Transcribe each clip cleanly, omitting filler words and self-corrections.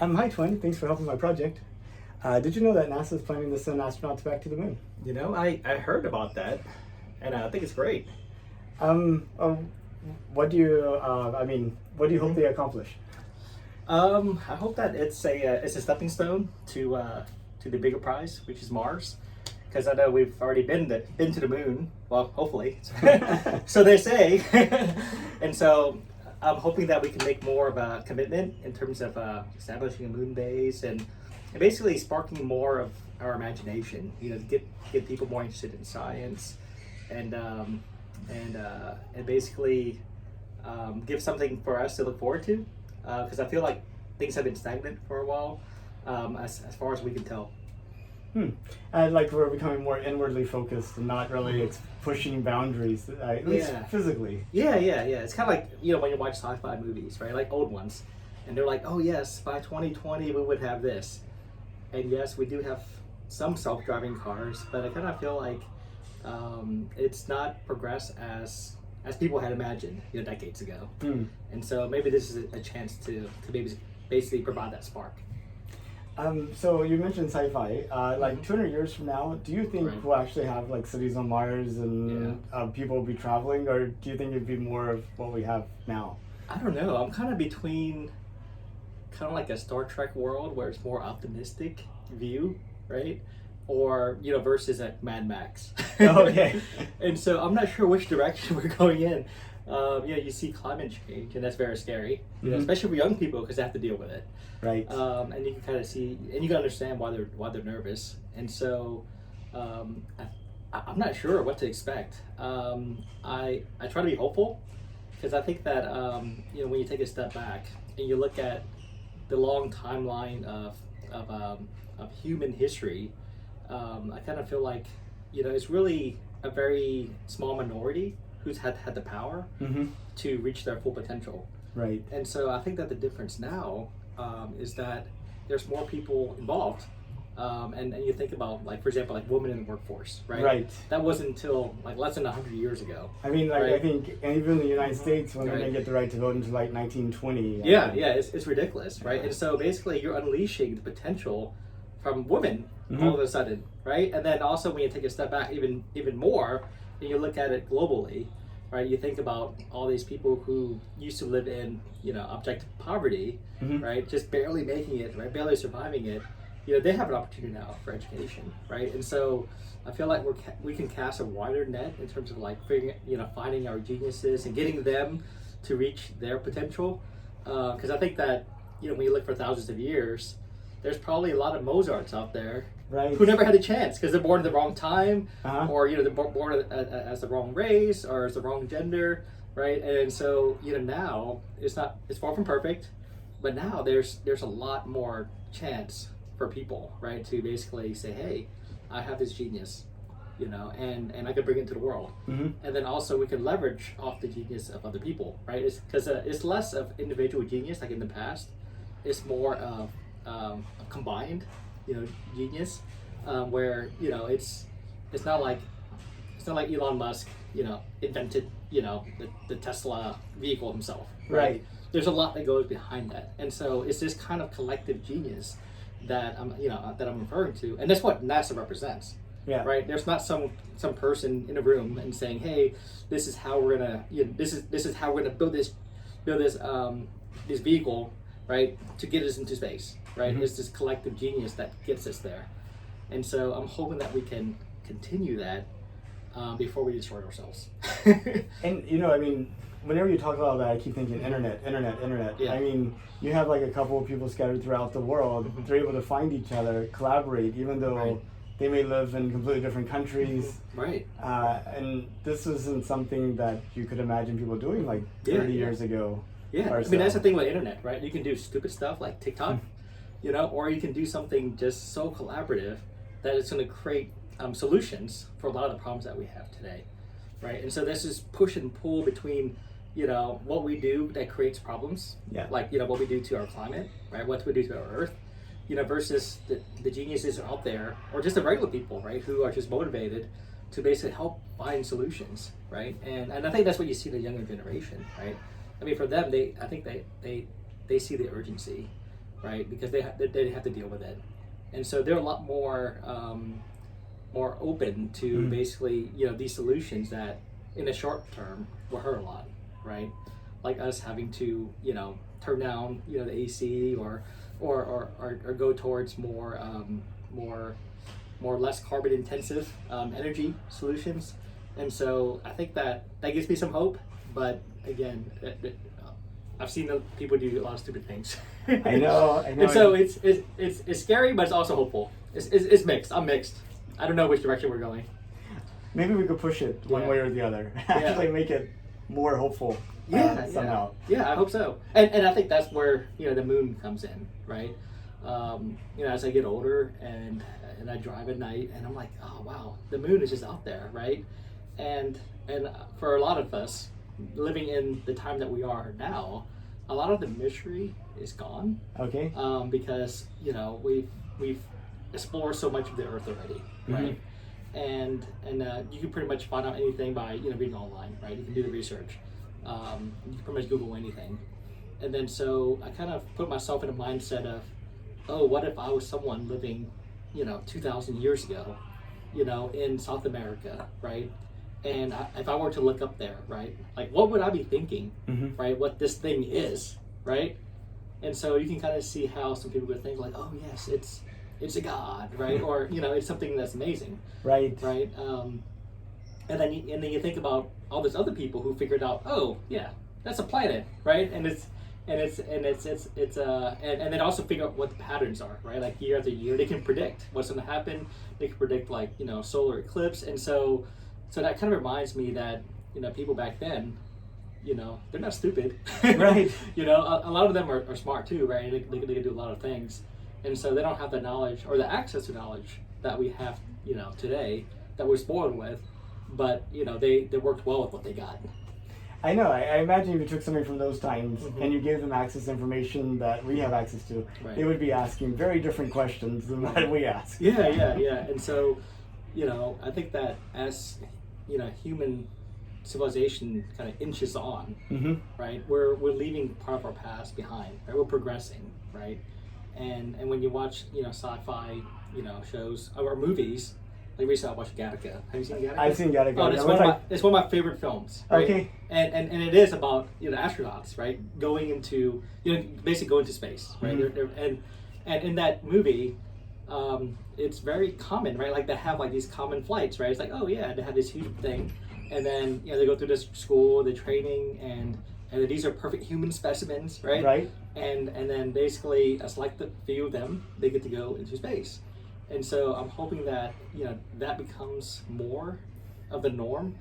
Hi, Tuyen. Thanks for helping my project. Did you know that NASA is planning to send astronauts back to the moon? I heard about that, and I think it's great. Um, uh, what do you, what do you hope they accomplish? I hope that it's a stepping stone to the bigger prize, which is Mars, because I know we've already been to the moon. Well, hopefully, so they say, and so I'm hoping that we can make more of a commitment in terms of establishing a moon base and basically sparking more of our imagination. To get people more interested in science, and and basically give something for us to look forward to. Because I feel like things have been stagnant for a while, as far as we can tell. And like we're becoming more inwardly focused and not really pushing boundaries, at least Yeah. physically. Yeah. It's kind of like when you watch sci-fi movies, right? Like old ones, and they're like, oh yes, by 2020 we would have this, and yes, we do have some self-driving cars, but I kind of feel like it's not progressed as people had imagined, decades ago. And so maybe this is a chance to maybe basically provide that spark. So you mentioned sci-fi. Like 200 years from now, do you think Right. we'll actually have like cities on Mars and people will be traveling, or do you think it'd be more of what we have now? I don't know. I'm kind of between kind of like a Star Trek world where it's more optimistic view, right? Or versus like Mad Max. Okay. And so I'm not sure which direction we're going in. You see climate change, and that's very scary, especially for young people because they have to deal with it. Right. And you can kind of see, and you can understand why they're nervous. And so I'm not sure what to expect. I try to be hopeful because I think that when you take a step back and you look at the long timeline of human history, I kind of feel like it's really a very small minority who's had the power to reach their full potential. Right. And so I think that the difference now is that there's more people involved. And you think about, like, for example, like women in the workforce, right? Right. That wasn't until like less than 100 years ago. I mean, like, Right. I think even in the United States, when Right. they get the right to vote into like 1920. Yeah, it's ridiculous, right? And so basically you're unleashing the potential from women all of a sudden, right? And then also when you take a step back even more and you look at it globally, right? You think about all these people who used to live in, abject poverty, right? Just barely making it, right? Barely surviving it. They have an opportunity now for education, right? And so I feel like we can cast a wider net in terms of like finding our geniuses and getting them to reach their potential. Because I think that when you look for thousands of years, there's probably a lot of Mozarts out there Right. who never had a chance because they're born at the wrong time, Uh-huh. or they're born as the wrong race or as the wrong gender, right? And so now it's far from perfect, but now there's a lot more chance for people, right, to basically say, hey, I have this genius, and I could bring it to the world, and then also we can leverage off the genius of other people, right? It's because it's less of individual genius like in the past, it's more of a combined, genius, where it's not like Elon Musk, invented the Tesla vehicle himself, Right. There's a lot that goes behind that, and so it's this kind of collective genius that I'm referring to, and that's what NASA represents. Yeah. Right. There's not some person in a room and saying, "Hey, this is how we're gonna this is how we're gonna build this vehicle, right, to get us into space." Right. It's this collective genius that gets us there, and so I'm hoping that we can continue that before we destroy ourselves. And I mean, whenever you talk about that, I keep thinking internet. Yeah. I mean, you have like a couple of people scattered throughout the world. They're able to find each other, collaborate, even though Right. they may live in completely different countries. Right. And this isn't something that you could imagine people doing like 30 Yeah. years ago. Yeah, or I mean that's so. the thing with internet, right? You can do stupid stuff like TikTok, or you can do something just so collaborative that it's going to create solutions for a lot of the problems that we have today, right? And so this is push and pull between, what we do that creates problems, Yeah. like what we do to our climate, right? What we do to our Earth, versus the geniuses out there, or just the regular people, right, who are just motivated to basically help find solutions, right? And I think that's what you see in the younger generation, right? I mean, for them, I think they see the urgency right? Because they have to deal with it, and so they're a lot more more open to basically these solutions that in the short term will hurt a lot, right? Like us having to turn down the AC or go towards more less carbon intensive energy solutions. And so I think that gives me some hope, but again, I've seen people do a lot of stupid things. I know. And so it's scary, but it's also hopeful. It's mixed. I'm mixed. I don't know which direction we're going. Maybe we could push it one way or the other. Actually, make it more hopeful. Somehow. Yeah, I hope so. And I think that's where the moon comes in, right? As I get older and I drive at night, and I'm like, oh wow, the moon is just out there, right? And for a lot of us living in the time that we are now, a lot of the mystery is gone. Okay. Because we've explored so much of the earth already, right? And you can pretty much find out anything by reading online, right? You can do the research. You can pretty much Google anything. And then so I kind of put myself in a mindset of, oh, what if I was someone living 2,000 years ago in South America, right? And if I were to look up there, right, like what would I be thinking, right? What this thing is, right? And so you can kind of see how some people would think like, oh yes, it's a god, right? Or it's something that's amazing, right? And then you think about all those other people who figured out, oh yeah, that's a planet, right? And then also figure out what the patterns are, right? Like year after year, they can predict what's going to happen. They can predict like solar eclipse, and so that kind of reminds me that people back then, they're not stupid, right? A lot of them are smart too, right? They can do a lot of things, and so they don't have the knowledge or the access to knowledge that we have, today, that we're spoiled with, but they worked well with what they got. I know. I imagine if you took somebody from those times and you gave them access to information that we have access to, they would be asking very different questions than what we ask. Yeah. And so, I think that as human civilization kind of inches on, right, we're leaving part of our past behind, right? We're progressing, right? And when you watch sci-fi shows or movies. Like recently I watched Gattaca. Have you seen Gattaca? I've seen Gattaca. Oh, it's one of my favorite films. Right? Okay. And it is about astronauts, right? Going into basically going to space, right? And in that movie, it's very common, right? Like they have like these common flights, right? It's like, oh yeah, they have this huge thing, and then they go through this school, the training, and these are perfect human specimens, right? Right. And then basically a select few of them, they get to go into space. And so I'm hoping that that becomes more of the norm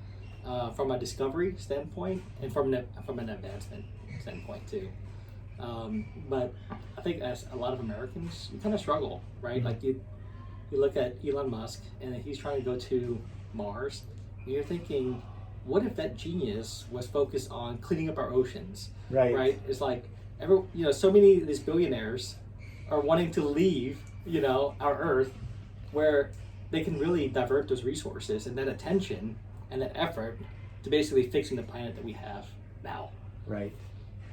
from a discovery standpoint and from an advancement standpoint too. But I think as a lot of Americans, you kind of struggle, right? Like you look at Elon Musk and he's trying to go to Mars, and you're thinking, what if that genius was focused on cleaning up our oceans? Right? It's like so many of these billionaires are wanting to leave our Earth, where they can really divert those resources and that attention and that effort to basically fixing the planet that we have now. Right.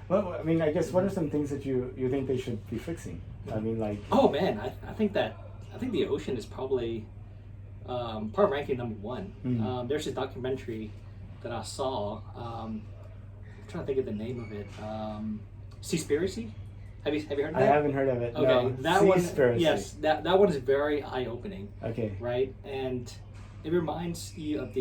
Well, I mean, I guess what are some things that you think they should be fixing? I mean, like. Oh man, I think the ocean is probably part of ranking number one. There's this documentary that I saw. I'm trying to think of the name of it. Seaspiracy. Have you heard of that? I haven't heard of it. Okay, no. That one. Seaspiracy. Yes, that one is very eye-opening. Okay. Right, and it reminds you of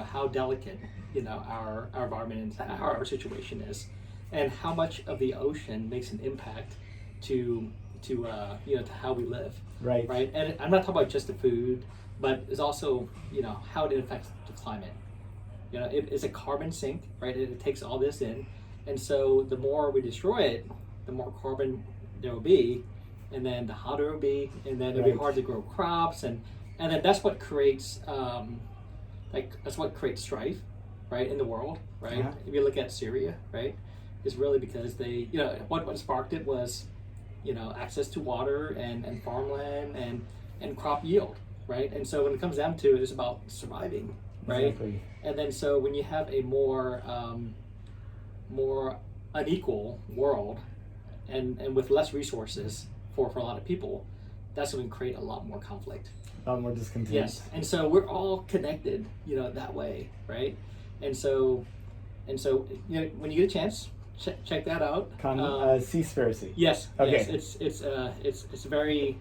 how delicate our environment and how our situation is, and how much of the ocean makes an impact to how we live. Right. Right, and I'm not talking about just the food, but it's also how it affects the climate. It's a carbon sink, right? It takes all this in, and so the more we destroy it, the more carbon there will be, and then the hotter it will be, and then it'll be hard to grow crops, and then that's what creates strife, right, in the world, right? Yeah. If you look at Syria, right, it's really because they, what sparked it was, access to water and farmland and crop yield, right? And so when it comes down to it, it's about surviving, right? Exactly. And then so when you have a more unequal world, and with less resources for a lot of people, that's going to create a lot more conflict. A lot more discontent. Yes, and so we're all connected, that way, right? And so when you get a chance, check that out. Seaspiracy. Yes. Okay. Yes, it's very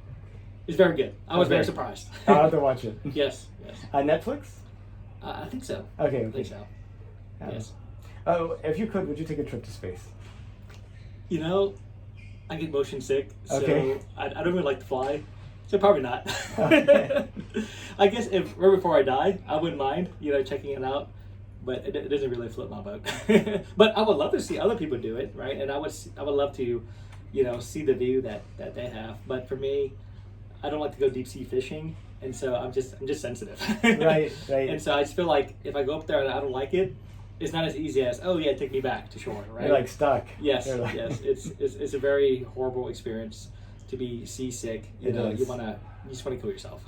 good. I was very surprised. I'll have to watch it. Yes. Netflix? I think so. Okay. I think so. Yes. Oh, if you could, would you take a trip to space? I get motion sick, so Okay. I don't really like to fly. So probably not. Okay. I guess if right before I die, I wouldn't mind, checking it out. But it doesn't really float my boat. But I would love to see other people do it, right? And I would love to, see the view that they have. But for me, I don't like to go deep sea fishing, and so I'm just sensitive. Right. And so I just feel like if I go up there and I don't like it, it's not as easy as, oh yeah, take me back to shore, right? You're like stuck. Yes, Like... yes. It's a very horrible experience to be seasick. You just want to kill yourself.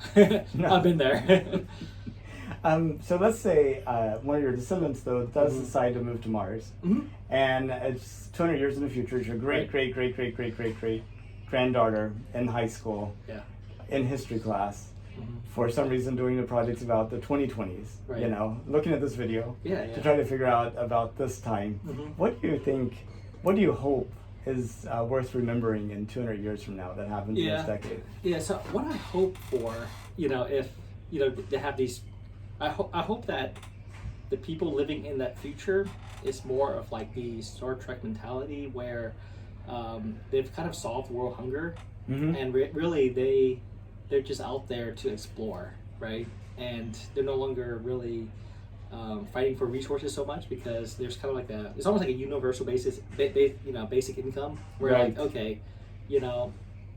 No. I've been there. So let's say one of your descendants, though, does Mm-hmm. decide to move to Mars, and it's 200 years in the future. It's your great granddaughter in high school, in history class, for some reason doing the projects about the 2020s. Right. Looking at this video to try to figure out about this time. What do you think? What do you hope is worth remembering in 200 years from now that happened in this decade? Yeah. So what I hope for, if to have these. I hope that the people living in that future is more of like the Star Trek mentality where they've kind of solved world hunger, and really they're just out there to explore, right? And they're no longer really fighting for resources so much because there's kind of like it's almost like a universal basic income where like, okay,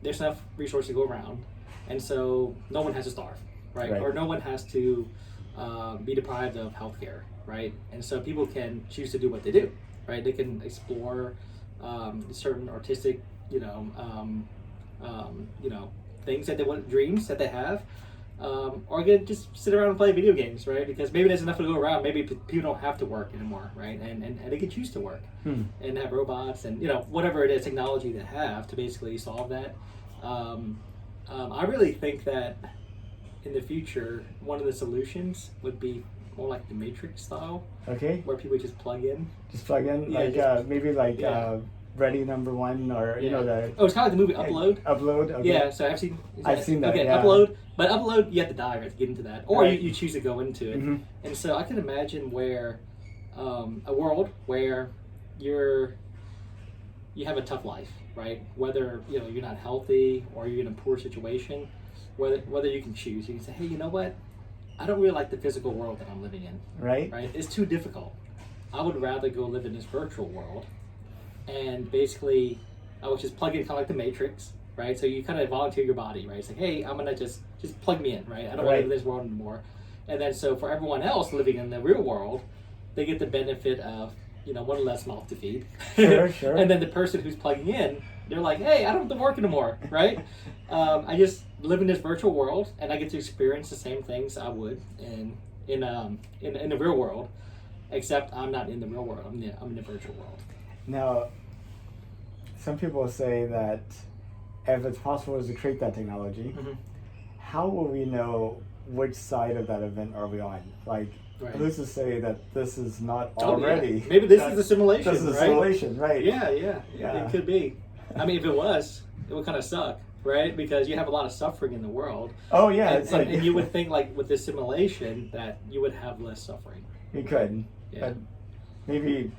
there's enough resources to go around, and so no one has to starve, right? Or no one has to be deprived of healthcare, right? And so people can choose to do what they do, right? They can explore certain artistic, things that they want, dreams that they have, or again, just sit around and play video games, right? Because maybe there's enough to go around. Maybe people don't have to work anymore, right? And they can choose to work and have robots and whatever it is, technology they have to basically solve that. I really think that in the future, one of the solutions would be more like the Matrix style. Okay. Where people just plug in. Just plug in, maybe Ready Number One, or the. Oh, it's kind of like the movie Upload. Upload. Okay. Yeah, so I've seen that. Okay, yeah. Upload, but Upload you have to die right to get into that, or you choose to go into it. And so I can imagine where a world where you have a tough life, right? Whether you're not healthy or you're in a poor situation, whether you can choose, you can say, hey, you know what? I don't really like the physical world that I'm living in. Right. It's too difficult. I would rather go live in this virtual world, and basically, I would just plug in kind of like the Matrix, right? So you kind of volunteer your body, right? It's like, hey, I'm gonna just plug me in, right? I don't want to live in this world anymore. And then so for everyone else living in the real world, they get the benefit of one less mouth to feed. Sure. And then the person who's plugging in, they're like, hey, I don't have to work anymore, right? I just live in this virtual world, and I get to experience the same things I would in the real world, except I'm not in the real world. I'm in the virtual world. Now, some people say that if it's possible to create that technology, how will we know which side of that event are we on? Like, who's to say that this is not already? Yeah. Maybe this is a simulation. This is a simulation, right? Yeah. It could be. I mean, if it was, it would kind of suck, right? Because you have a lot of suffering in the world. Oh yeah, and you would think like with this simulation that you would have less suffering. You could, but maybe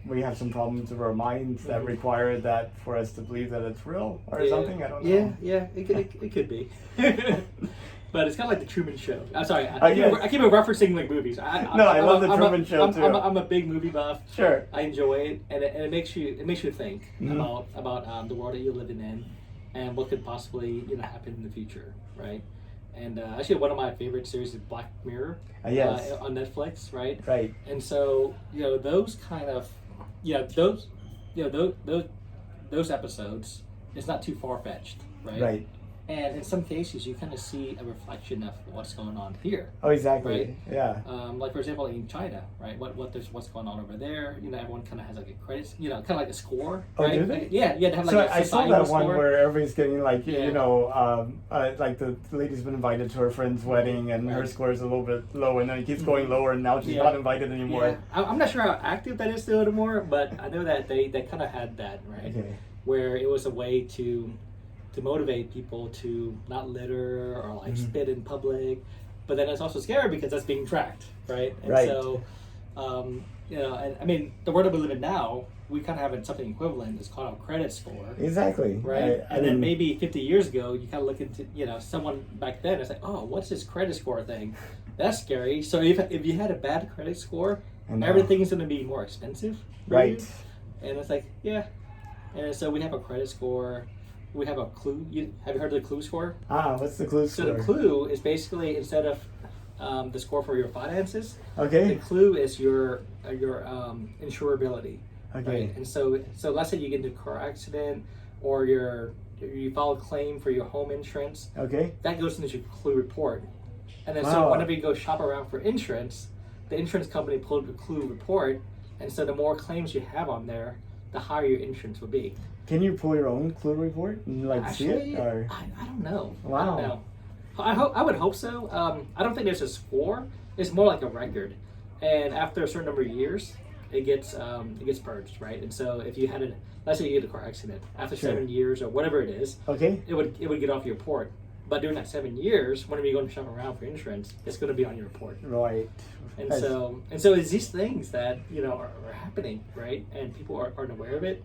we have some problems with our minds that require that for us to believe that it's real or something. I don't know. Yeah, it could be. But it's kind of like the Truman Show. I'm sorry, I keep referencing like movies. I love the Truman Show too. I'm a big movie buff. Sure. I enjoy it, and it makes you think about the world that you're living in, and what could possibly happen in the future, right? And actually, one of my favorite series is Black Mirror. Yes. On Netflix, right? Right. And so those kind of those episodes, it's not too far fetched, right? Right. And in some cases, you kind of see a reflection of what's going on here. Oh, exactly. Right? Yeah. Like for example, in China, right? What's going on over there? You know, everyone kind of has like a credit, you know, kind of like a score. Oh, right? do they? Yeah, you had to have like So a I saw societal that one score. where everybody's getting like Yeah. you know like the lady's been invited to her friend's wedding and her Right. score is a little bit low and then it keeps going lower and now she's Yeah. not invited anymore. Yeah, I'm not sure how active that is still anymore, but I know that they kind of had that, right? Okay. Where it was a way to motivate people to not litter or like spit in public, but then it's also scary because that's being tracked, right? And Right. so, you know, and I mean, the world that we live in now, we kind of have something equivalent. It's called a credit score. Exactly. Right, I and then mean, maybe 50 years ago, you kind of look into, you know, someone back then. It's like, oh, what's this credit score thing? That's scary. So if you had a bad credit score, I know. everything's going to be more expensive, for Right. you. And it's like, yeah. And so we have a credit score. We have a clue. Have you heard of the clue score? what's the clue So score? the clue is basically instead of the score for your finances, the Okay. clue is your insurability. Okay. Right? And so let's say you get into a car accident or you file a claim for your home insurance. Okay. That goes into your clue report. And then so Wow. whenever you go shop around for insurance, the insurance company pulled the clue report, and so the more claims you have on there, the higher your insurance would be. Can you pull your own clue report and like see Actually, it? Or I don't know. Wow. I don't know. I would hope so. I don't think there's a score. It's more like a record, and after a certain number of years, it gets purged, right? And so if you had let's say you get a car accident after Sure. 7 years or whatever it is, okay. it would get off your report. But during that 7 years, whenever you go and shop around for insurance, it's going to be on your report. Right. And That's- so it's these things that are happening, right? And people aren't aware of it,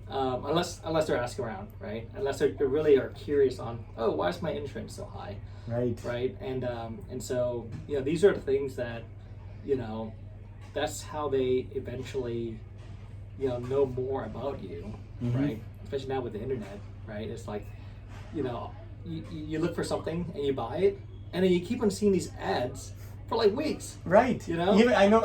unless they're asking around, right? Unless they really are curious on, oh, why is my insurance so high, Right. right? And so these are the things that that's how they eventually know more about you, Mhm. right? Especially now with the internet, right? It's like you look for something and you buy it, and then you keep on seeing these ads for like weeks. Right. You know? Even, I know.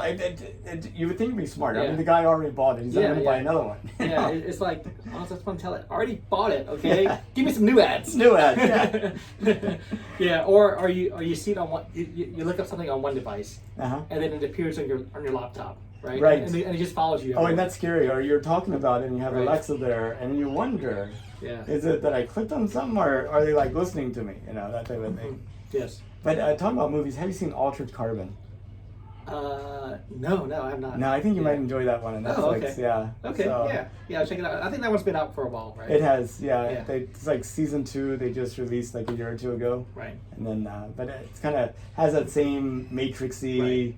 You would think it'd be smart. I Yeah. mean, the guy already bought it. He's not Yeah, going to buy yeah. another one. Yeah, it's like, oh, that's fun to tell it. I already bought it, okay? Give me some new ads. New ads, yeah. Yeah, or you see it on one, you look up something on one device, Uh-huh. and then it appears on your laptop, right? Right. And it just follows you. Oh, and everywhere. that's scary. Or you're talking about it and you have Right. Alexa there and you wonder, Yeah. is it that I clicked on something or are they like listening to me? You know, that type of thing. Yes. But talking about movies, have you seen Altered Carbon? No, I have not. No, I think you Yeah. might enjoy that one on Netflix. Oh, okay. Yeah. Okay, So, yeah, I'll check it out. I think that one's been out for a while, right? It has, yeah. Yeah. It's like season 2 they just released like a year or two ago. Right. And then, but it's kind of has that same matrixy,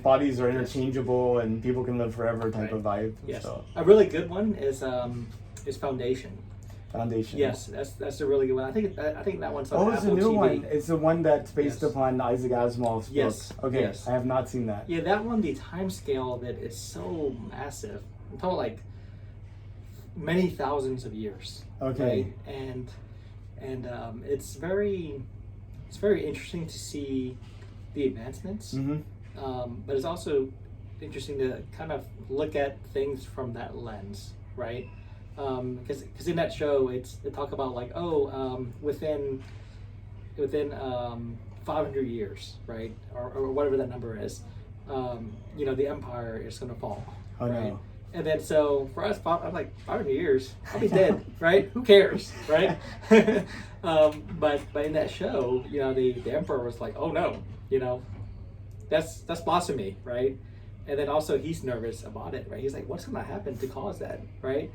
bodies are interchangeable and people can live forever type of vibe. Yes. So, A really good one is Foundation. Foundation. Yes, that's a really good one. I think that one's on Oh, it's a Apple new TV. one. It's the one that's based Yes. upon Isaac Asimov's Yes, book. Okay, yes. I have not seen that. Yeah, that one, the time scale of it is so massive. I'm talking like many thousands of years. Okay. Right? And it's very interesting to see the advancements. Mm-hmm. But it's also interesting to kind of look at things from that lens, right? Because in that show, they talk about like, within 500 years, right, or whatever that number is, the empire is going to fall, Oh, right? no. And then so for us, I'm like 500 years, I'll be dead, right? Who cares, right? But in that show, the emperor was like, oh no, that's blasphemy, right? And then also he's nervous about it, right? He's like, what's going to happen to cause that, right?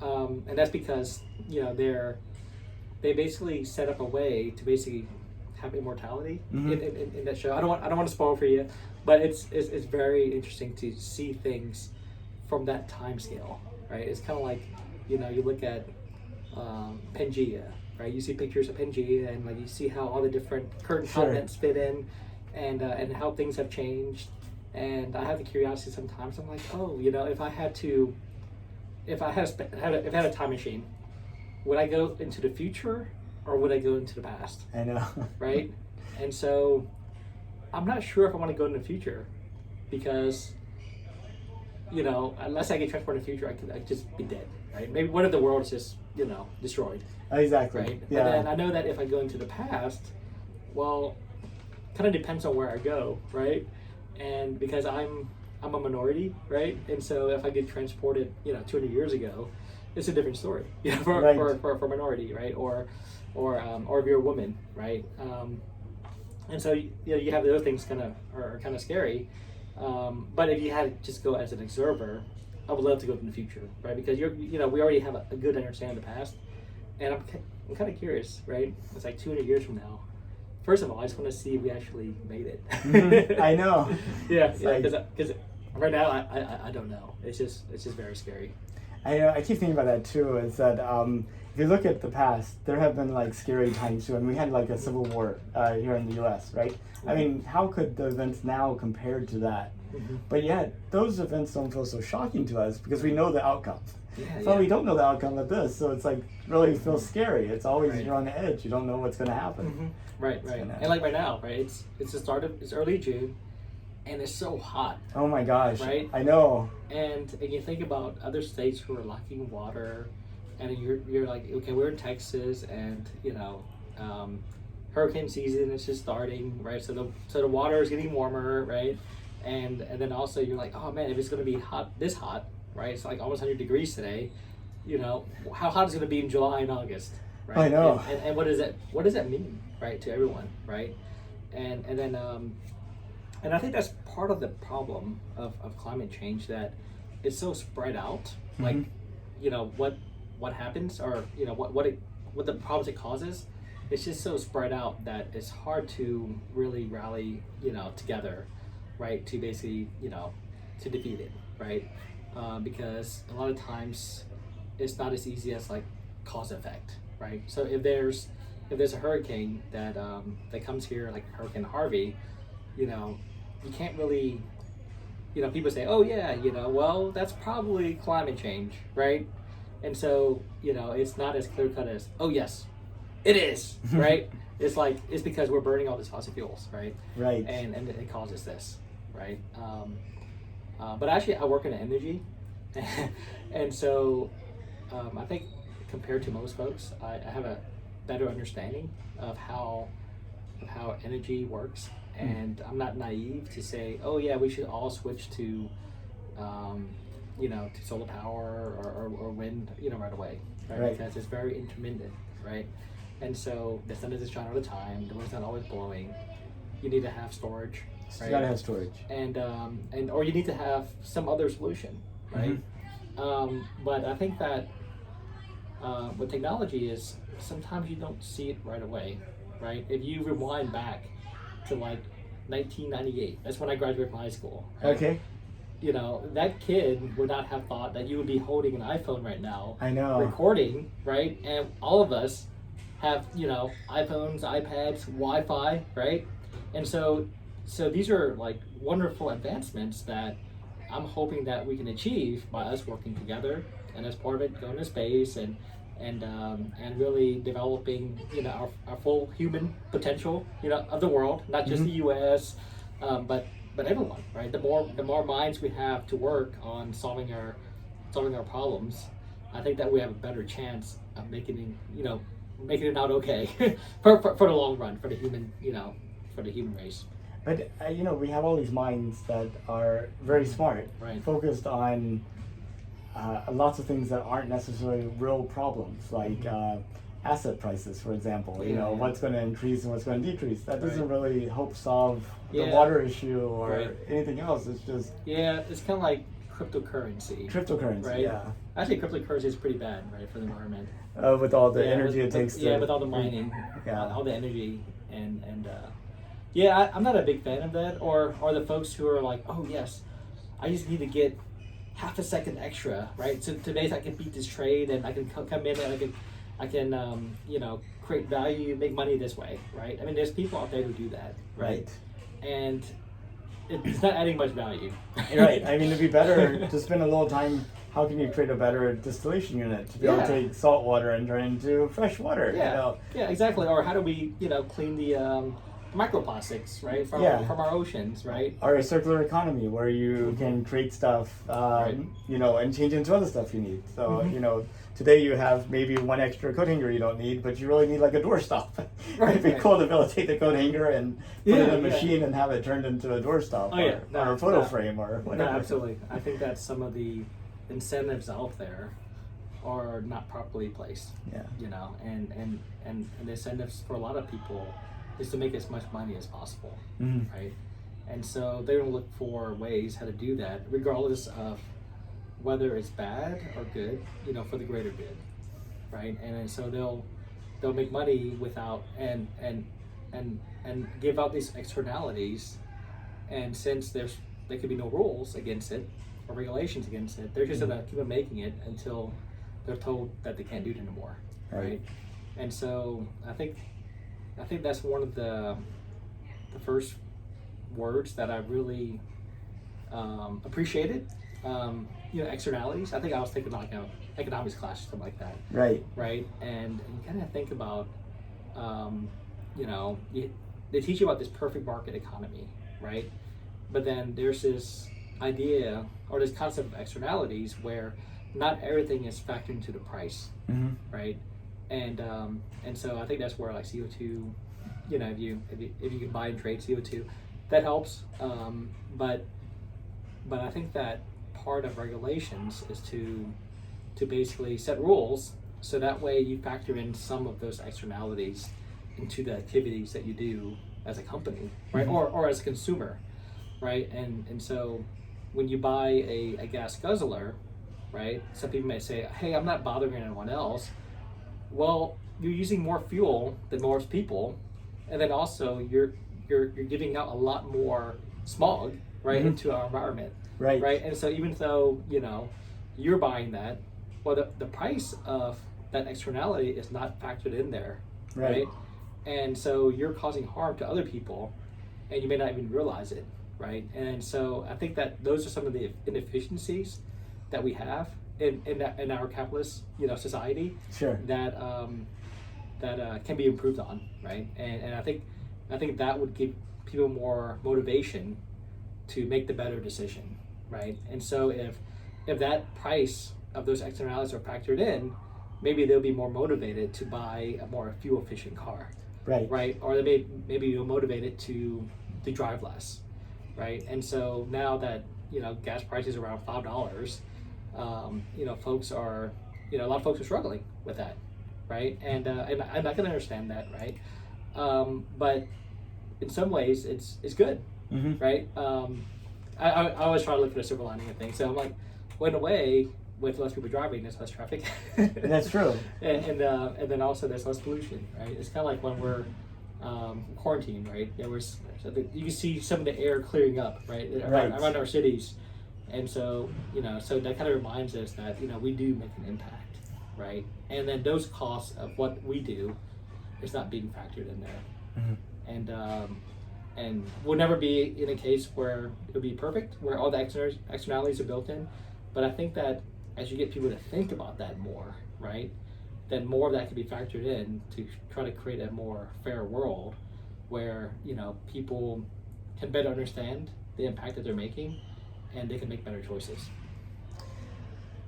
And that's because they basically set up a way to basically have immortality in that show. I don't want to spoil for you, but it's very interesting to see things from that time scale, right? It's kind of like you look at Pangea, right? You see pictures of Pangea and like you see how all the different current Sure. continents fit in, and how things have changed. And I have the curiosity sometimes. I'm like, oh, if I had a time machine, would I go into the future or would I go into the past? I know. Right? And so I'm not sure if I want to go in the future because, unless I get transported in the future, I could just be dead. right? Maybe what if the world is just destroyed, Exactly. right? Yeah. But then I know that if I go into the past, well, kind of depends on where I go, right? And because I'm a minority, right? And so if I get transported, 200 years ago, it's a different story, for, Right. for minority, right? Or if you're a woman, right? And so you have those things are kind of scary. But if you had to just go as an observer, I would love to go in the future, right? Because we already have a good understanding of the past, and I'm kind of curious, right? It's like 200 years from now. First of all, I just want to see if we actually made it. I know. Yeah, because right now I don't know. It's just very scary. I keep thinking about that too. Is that if you look at the past, there have been like scary times too, and we had like a civil war here in the U.S. Right? Mm-hmm. I mean, how could the events now compare to that? Mm-hmm. But yet, those events don't feel so shocking to us because we know the outcome. So we don't know the outcome of this, so it's like really feels scary. It's always you're on the edge. You don't know what's going to happen. Mm-hmm. Right. And like right now, right? It's the start of it's early June, and it's so hot. Oh my gosh! Right? I know. And you think about other states who are lacking water, and you're like, okay, we're in Texas, and hurricane season is just starting, right? So the water is getting warmer, right? And then also you're like, oh man, if it's going to be this hot, right? It's like almost 100 degrees today. How hot is it going to be in July and August, right? I know. And what does that mean, right, to everyone, right? And then and I think that's part of the problem of climate change, that it's so spread out. Mm-hmm. Like, what happens, or what the problems it causes. It's just so spread out that it's hard to really rally together, right, to basically to defeat it, right? Because a lot of times it's not as easy as like cause effect, right? So if there's a hurricane that comes here, like Hurricane Harvey, you can't really, people say, oh yeah, well, that's probably climate change, right? And so it's not as clear cut as, oh yes, it is, right? It's because we're burning all these fossil fuels, right? Right. And it causes this, right? But actually, I work in energy, and so I think compared to most folks, I have a better understanding of how energy works, and I'm not naive to say, oh yeah, we should all switch to to solar power or wind, right away, right? Because it's very intermittent, right? And so the sun doesn't shine all the time, the wind's not always blowing. You need to have storage, right? You gotta have storage, and or you need to have some other solution, right? Mm-hmm. But I think that with technology is sometimes you don't see it right away, right? If you rewind back to like 1998, that's when I graduated from high school. Right? Okay. That kid would not have thought that you would be holding an iPhone right now. I know. Recording, right? And all of us have, iPhones, iPads, Wi-Fi, right? And so these are like wonderful advancements that I'm hoping that we can achieve by us working together, and as part of it, going to space and really developing, our full human potential, of the world, not just the U.S., but everyone, right? The more minds we have to work on solving our problems, I think that we have a better chance of making it out okay for the long run, for the human race. But we have all these minds that are very smart, right, focused on lots of things that aren't necessarily real problems, like asset prices, for example. What's going to increase and what's going to decrease. That doesn't really help solve the water issue or anything else. It's just it's kind of like cryptocurrency. Right? Yeah. Actually, cryptocurrency is pretty bad, right, for the environment. With all the energy it takes. With all the mining, all the energy, and I'm not a big fan of that. Or the folks who are like, oh yes, I just need to get half a second extra, right? So today I can beat this trade, and I can come in and I can create value, make money this way, right? I mean, there's people out there who do that, right? And it's not adding much value. Right. I mean, it'd be better to spend a little time. How can you create a better distillation unit to be able to take salt water and turn it into fresh water? Yeah, exactly. Or how do we, clean the microplastics, right, from our oceans, right? Or a circular economy where you can create stuff, you know, and change into other stuff you need. So, you know, today you have maybe one extra coat hanger you don't need, but you really need like a doorstop. It'd be cool to be able to take the coat hanger and put it in a machine and have it turned into a doorstop or a photo frame or whatever. No, absolutely. I think that some of the incentives out there are not properly placed. Yeah. You know, and the incentives for a lot of people is to make as much money as possible, right? And so they're gonna look for ways how to do that, regardless of whether it's bad or good, you know, for the greater good, right? And so they'll make money without and give out these externalities, and since there could be no rules against it or regulations against it, they're just gonna keep on making it until they're told that they can't do it anymore, right? And so I think that's one of the first words that I really appreciated. You know, externalities. I think I was taking like an economics class or something like that. Right. And you kind of think about, you know, they teach you about this perfect market economy, right? But then there's this idea or this concept of externalities where not everything is factored into the price, right? And so I think that's where like CO2, you know, if you can buy and trade CO2, that helps. But I think that part of regulations is to basically set rules so that way you factor in some of those externalities into the activities that you do as a company, right? Or as a consumer, right? And so when you buy a gas guzzler, right? Some people may say, hey, I'm not bothering anyone else. Well, you're using more fuel than most people, and then also you're giving out a lot more smog, right, into our environment, right? And so even though, you know, you're buying that, well, the price of that externality is not factored in there, right? And so you're causing harm to other people, and you may not even realize it, right? And so I think that those are some of the inefficiencies that we have in our capitalist, you know, society, that can be improved on, right? And I think that would give people more motivation to make the better decision, right? And so if that price of those externalities are factored in, maybe they'll be more motivated to buy a more fuel efficient car, right? Or they maybe be motivated to drive less, right? And so now that, you know, gas prices are around $5, you know, a lot of folks are struggling with that, right? And I can understand that, right? But in some ways, it's good, right? I always try to look for the silver lining of things. So I'm like, well, in a way, with less people driving, there's less traffic. That's true. And then also there's less pollution, right? It's kind of like when we're quarantined, right? You can see some of the air clearing up, right? Around our cities. And so, you know, so that kind of reminds us that, you know, we do make an impact, right? And then those costs of what we do is not being factored in there. And we'll never be in a case where it'll be perfect, where all the externalities are built in. But I think that as you get people to think about that more, right, then more of that can be factored in to try to create a more fair world where, you know, people can better understand the impact that they're making and they can make better choices.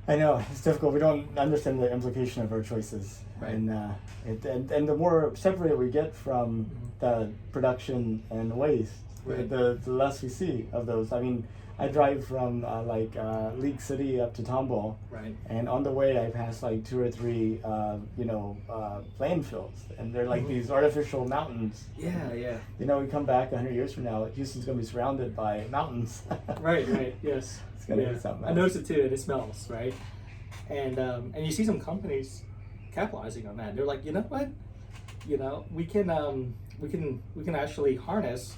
I know, it's difficult. We don't understand the implication of our choices. And the more separated we get from the production and waste, the less we see of those. I mean, I drive from League City up to Tomball, and on the way I pass like 2 or 3, landfills, and they're like these artificial mountains. Yeah. You know, we come back 100 years from now, Houston's gonna be surrounded by mountains. Right. Yes. It's gonna be something else. I noticed it too, and it smells, right? And you see some companies capitalizing on that. They're like, you know what? You know, we can actually harness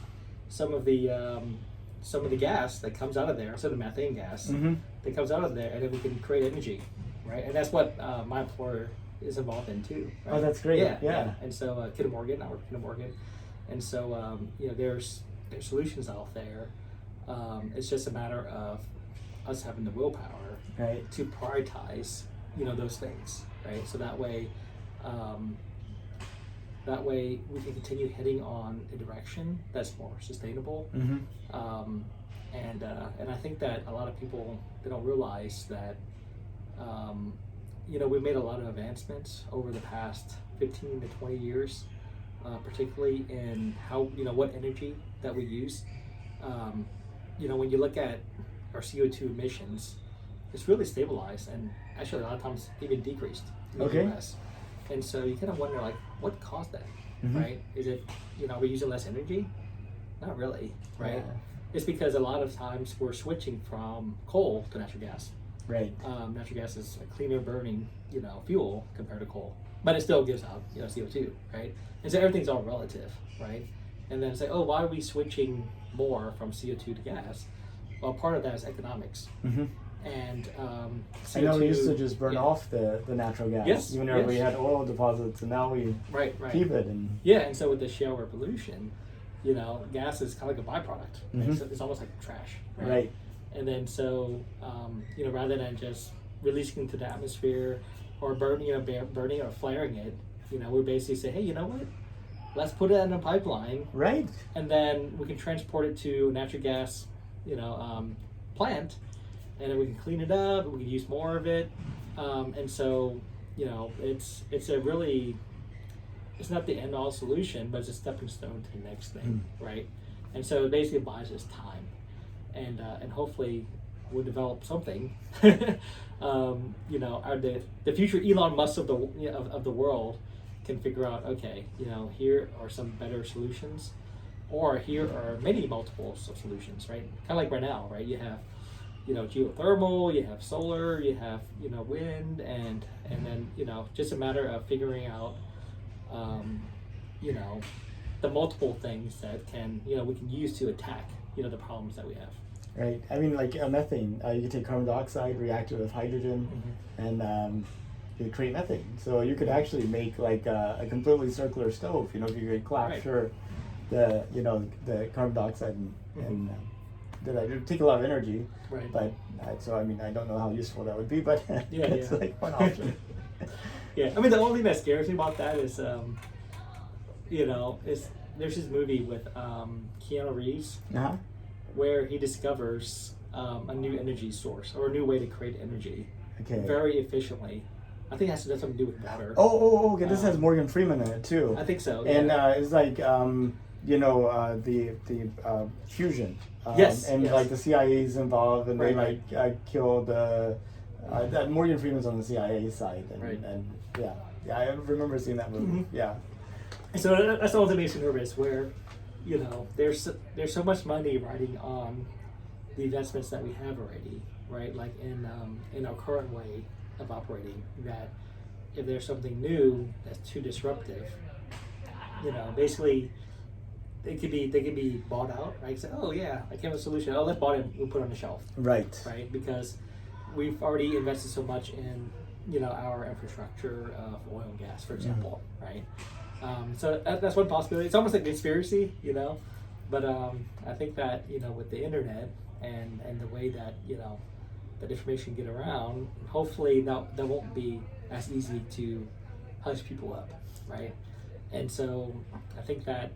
some of the gas that comes out of there, some of the methane gas that comes out of there, and then we can create energy, right? And that's what my employer is involved in too. Right? Oh, that's great. Yeah. And so Kinder Morgan, I work at Kinder Morgan, and so you know, there's solutions out there. It's just a matter of us having the willpower to prioritize, you know, those things, right? So that way, That way, we can continue heading on a direction that's more sustainable. And I think that a lot of people, they don't realize that, we've made a lot of advancements over the past 15 to 20 years, particularly in how, what energy that we use. When you look at our CO2 emissions, it's really stabilized and actually a lot of times even decreased in the US. And so you kind of wonder, like, what caused that, right? Is it, are we using less energy? Not really, right? Yeah. It's because a lot of times we're switching from coal to natural gas. Right. Natural gas is a cleaner burning, fuel compared to coal, but it still gives out, CO2, right? And so everything's all relative, right? And then say, oh, why are we switching more from CO2 to gas? Well, part of that is economics. And CO2, I know we used to just burn off the natural gas. Yes. Even though we had oil deposits, and now we keep it. And and so with the shale revolution, gas is kind of like a byproduct. Right? So it's almost like trash. Right. And then so, rather than just releasing into the atmosphere or burning or flaring it, we basically say, hey, you know what? Let's put it in a pipeline. Right. And then we can transport it to a natural gas, plant, and then we can clean it up. We can use more of it. And so, it's a really, it's not the end all solution, but it's a stepping stone to the next thing, right? And so it basically buys us time. And hopefully we'll develop something. The future Elon Musk of the world can figure out, okay, here are some better solutions, or here are many multiples of solutions, right? Kind of like right now, right? You have, geothermal, you have solar, you have, wind, and then, just a matter of figuring out, the multiple things that can, we can use to attack, the problems that we have. Right. I mean, like methane, you can take carbon dioxide, react it with hydrogen, and you create methane. So you could actually make like a completely circular stove. If you could capture the carbon dioxide and that would take a lot of energy. Right. But so I mean, I don't know how useful that would be, but it's like one option. I mean, the only thing that scares me about that is, there's this movie with Keanu Reeves. Where he discovers a new energy source or a new way to create energy very efficiently. I think it has to do something to do with water. Okay. This has Morgan Freeman in it too. I think so. And it's like the fusion. Like the CIA's involved, and they might kill the. Morgan Freeman's on the CIA side, and I remember seeing that movie. So that's all that makes me nervous. Where there's so much money riding on the investments that we have already, right? Like in our current way of operating, that if there's something new that's too disruptive, basically they could be bought out, right? Say, oh yeah, I came up with a solution. Oh, let's buy it. We'll put it on the shelf. Right. Because we've already invested so much in our infrastructure of oil and gas, for example, right? So that's one possibility. It's almost like a conspiracy, but I think that with the internet and the way that that information get around, hopefully that won't be as easy to hush people up, right? And so I think that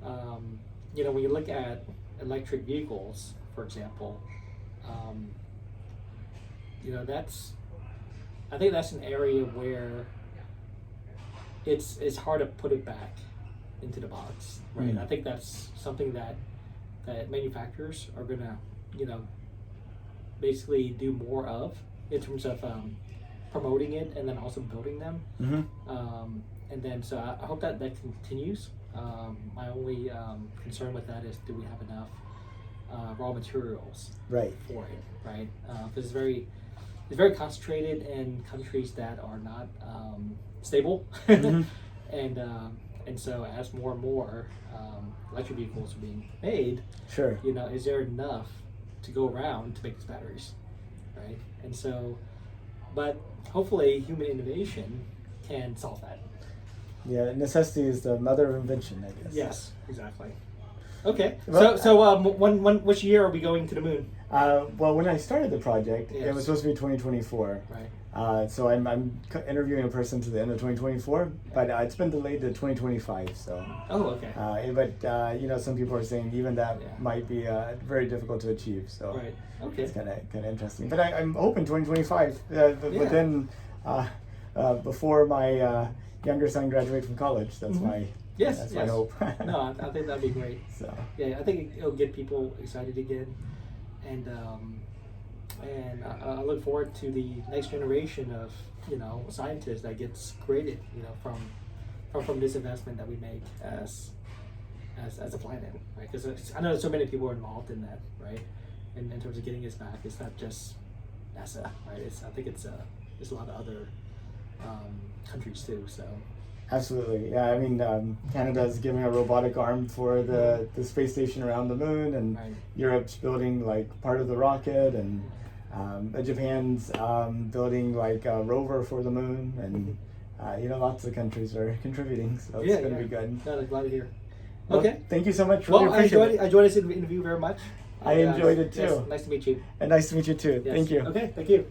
when you look at electric vehicles, for example, I think that's an area where it's hard to put it back into the box, right? I think that's something that manufacturers are gonna, basically do more of in terms of promoting it and then also building them. And then so I hope that continues. My only concern with that is, do we have enough raw materials for it, right? Because it's very concentrated in countries that are not stable, and so as more and more electric vehicles are being made, is there enough to go around to make these batteries, right? And so, but hopefully human innovation can solve that. Yeah, necessity is the mother of invention, I guess. Yes, exactly. Okay, so which year are we going to the moon? Well, when I started the project, it was supposed to be 2024. Right. So I'm interviewing a person to the end of 2024, but it's been delayed to 2025. So. Oh, okay. But some people are saying even that Yeah. might be very difficult to achieve. So. Right. Okay. It's kind of interesting. But I'm hoping 2025 within before my younger son graduates from college. That's my. Yes, that's yes. my hope. No, I think that'd be great. So. Yeah, I think it'll get people excited again, and I look forward to the next generation of scientists that gets created from this investment that we make as a planet, right? Because I know so many people are involved in that, right? And in terms of getting us back, it's not just NASA, right? I think it's a lot of other countries too. So. Absolutely, yeah. I mean, Canada's giving a robotic arm for the space station around the moon, and Right. Europe's building like part of the rocket, and Japan's building like a rover for the moon, and lots of countries are contributing, so it's going to be good. No, I'm glad to hear. Well, Okay. Thank you so much. Really Well, appreciate it. I enjoyed this interview very much. I enjoyed it too. Yes, nice to meet you. And nice to meet you too. Yes. Thank you. Okay, thank you.